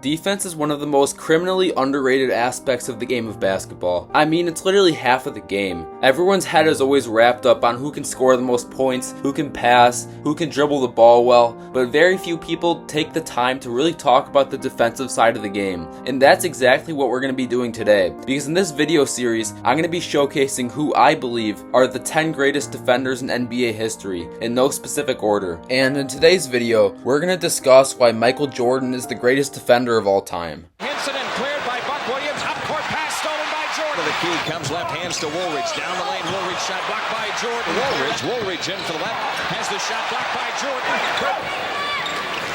Defense is one of the most criminally underrated aspects of the game of basketball. I mean, it's literally half of the game. Everyone's head is always wrapped up on who can score the most points, who can pass, who can dribble the ball well, but very few people take the time to really talk about the defensive side of the game. And that's exactly what we're going to be doing today, because in this video series, I'm going to be showcasing who I believe are the 10 greatest defenders in NBA history, in no specific order. And in today's video, we're going to discuss why Michael Jordan is the greatest defender of all time. Incident cleared by Buck Williams. Up court pass stolen by Jordan. The key comes left hands to Woolridge. Down the lane, Woolridge shot blocked by Jordan. Woolridge in for the left. Has the shot blocked by Jordan.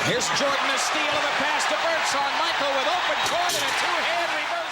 Here's Jordan, a steal and a pass to Birdsong. Michael with open court and a two-hand reverse.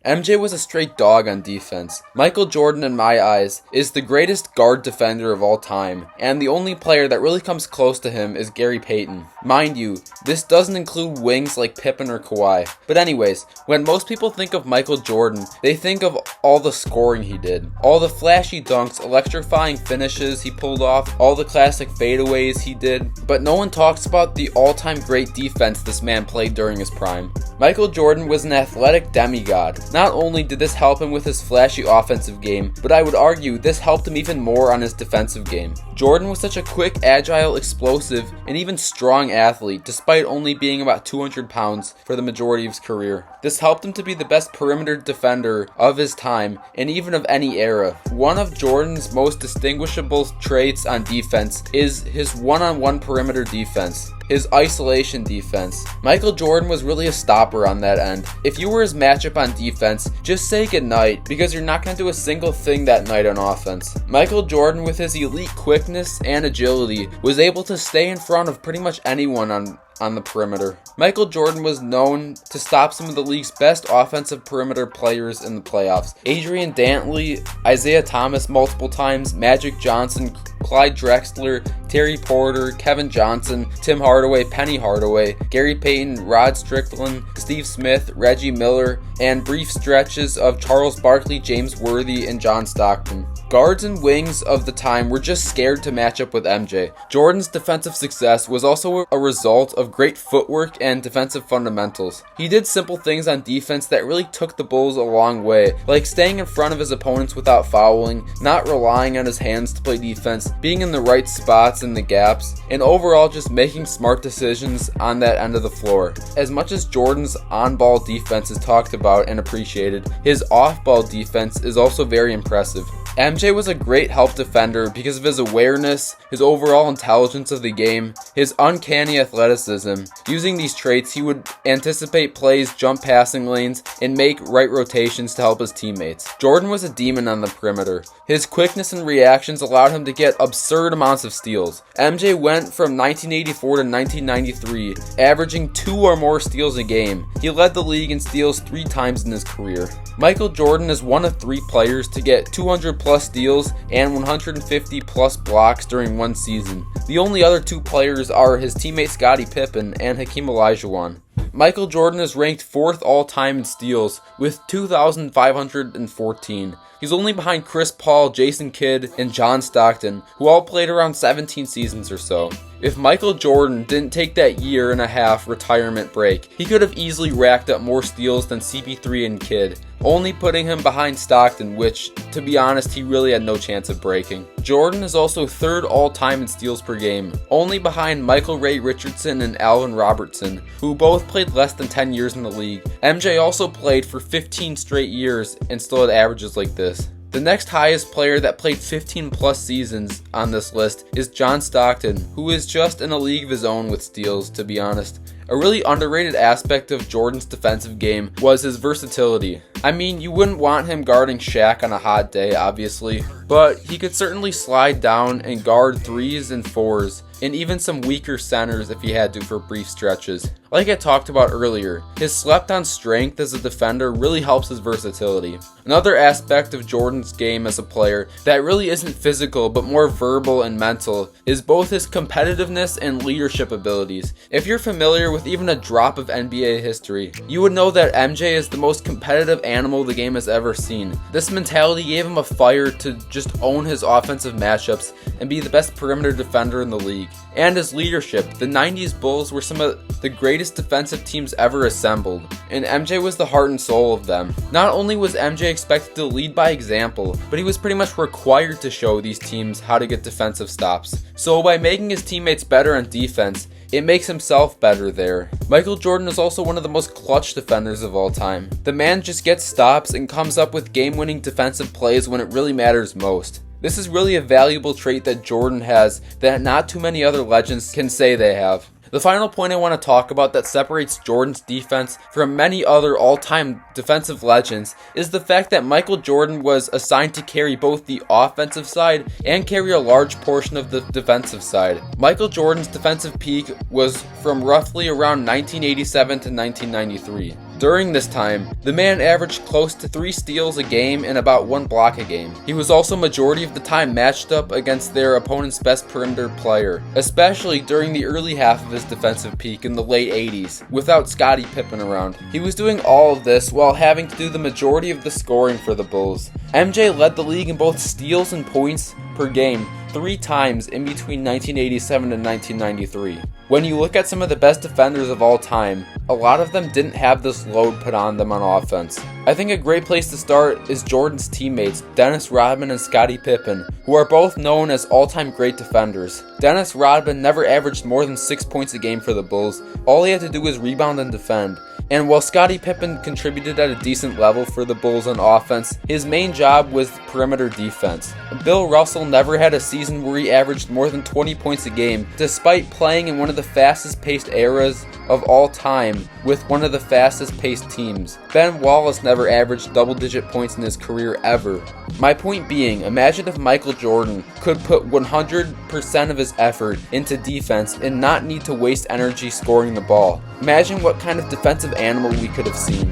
MJ was a straight dog on defense. Michael Jordan, in my eyes, is the greatest guard defender of all time, and the only player that really comes close to him is Gary Payton. Mind you, this doesn't include wings like Pippen or Kawhi. But anyways, when most people think of Michael Jordan, they think of all the scoring he did, all the flashy dunks, electrifying finishes he pulled off, all the classic fadeaways he did, but no one talks about the all-time great defense this man played during his prime. Michael Jordan was an athletic demigod. Not only did this help him with his flashy offensive game, but I would argue this helped him even more on his defensive game. Jordan was such a quick, agile, explosive, and even strong athlete, despite only being about 200 pounds for the majority of his career. This helped him to be the best perimeter defender of his time, and even of any era. One of Jordan's most distinguishable traits on defense is his one-on-one perimeter defense. His isolation defense. Michael Jordan was really a stopper on that end. If you were his matchup on defense, just say goodnight, because you're not going to do a single thing that night on offense. Michael Jordan, with his elite quickness and agility, was able to stay in front of pretty much anyone on the perimeter. Michael Jordan was known to stop some of the league's best offensive perimeter players in the playoffs. Adrian Dantley, Isaiah Thomas multiple times, Magic Johnson, Clyde Drexler, Terry Porter, Kevin Johnson, Tim Hardaway, Penny Hardaway, Gary Payton, Rod Strickland, Steve Smith, Reggie Miller, and brief stretches of Charles Barkley, James Worthy, and John Stockton. Guards and wings of the time were just scared to match up with MJ. Jordan's defensive success was also a result of great footwork and defensive fundamentals. He did simple things on defense that really took the Bulls a long way, like staying in front of his opponents without fouling, not relying on his hands to play defense, being in the right spots in the gaps, and overall just making smart decisions on that end of the floor. As much as Jordan's on-ball defense is talked about and appreciated, his off-ball defense is also very impressive. MJ was a great help defender because of his awareness, his overall intelligence of the game, his uncanny athleticism. Using these traits, he would anticipate plays, jump passing lanes, and make right rotations to help his teammates. Jordan was a demon on the perimeter. His quickness and reactions allowed him to get absurd amounts of steals. MJ went from 1984 to 1993, averaging 2 or more steals a game. He led the league in steals 3 times in his career. Michael Jordan is one of 3 players to get 200 plus steals and 150 plus blocks during one season. The only other 2 players are his teammate Scottie Pippen and Hakeem Olajuwon. Michael Jordan is ranked 4th all-time in steals with 2,514. He's only behind Chris Paul, Jason Kidd, and John Stockton, who all played around 17 seasons or so. If Michael Jordan didn't take that year and a half retirement break, he could have easily racked up more steals than CP3 and Kidd, only putting him behind Stockton, which, to be honest, he really had no chance of breaking. Jordan is also 3rd all-time in steals per game, only behind Michael Ray Richardson and Alvin Robertson, who both played less than 10 years in the league. MJ also played for 15 straight years and still had averages like this. The next highest player that played 15 plus seasons on this list is John Stockton, who is just in a league of his own with steals, to be honest. A really underrated aspect of Jordan's defensive game was his versatility. I mean, you wouldn't want him guarding Shaq on a hot day, obviously, but he could certainly slide down and guard 3s and 4s, and even some weaker centers if he had to for brief stretches. Like I talked about earlier, his slept-on strength as a defender really helps his versatility. Another aspect of Jordan's game as a player that really isn't physical but more verbal and mental is both his competitiveness and leadership abilities. If you're familiar with even a drop of NBA history, you would know that MJ is the most competitive animal the game has ever seen. This mentality gave him a fire to just own his offensive matchups and be the best perimeter defender in the league. peak. And his leadership, the 90s Bulls were some of the greatest defensive teams ever assembled, and MJ was the heart and soul of them. Not only was MJ expected to lead by example, but he was pretty much required to show these teams how to get defensive stops. So by making his teammates better on defense, it makes himself better there. Michael Jordan is also one of the most clutch defenders of all time. The man just gets stops and comes up with game-winning defensive plays when it really matters most. This is really a valuable trait that Jordan has that not too many other legends can say they have. The final point I want to talk about that separates Jordan's defense from many other all-time defensive legends is the fact that Michael Jordan was assigned to carry both the offensive side and carry a large portion of the defensive side. Michael Jordan's defensive peak was from roughly around 1987 to 1993. During this time, the man averaged close to 3 steals a game and about 1 block a game. He was also majority of the time matched up against their opponent's best perimeter player, especially during the early half of his defensive peak in the late 80s, without Scottie Pippen around. He was doing all of this while having to do the majority of the scoring for the Bulls. MJ led the league in both steals and points per game 3 times in between 1987 and 1993. When you look at some of the best defenders of all time, a lot of them didn't have this load put on them on offense. I think a great place to start is Jordan's teammates, Dennis Rodman and Scottie Pippen, who are both known as all-time great defenders. Dennis Rodman never averaged more than 6 points a game for the Bulls. All he had to do was rebound and defend. And while Scottie Pippen contributed at a decent level for the Bulls on offense, his main job was perimeter defense. Bill Russell never had a season where he averaged more than 20 points a game, despite playing in one of the fastest paced eras of all time with one of the fastest paced teams. Ben Wallace never averaged double-digit points in his career ever. My point being, imagine if Michael Jordan could put 100% of his effort into defense and not need to waste energy scoring the ball. Imagine what kind of defensive animal we could have seen.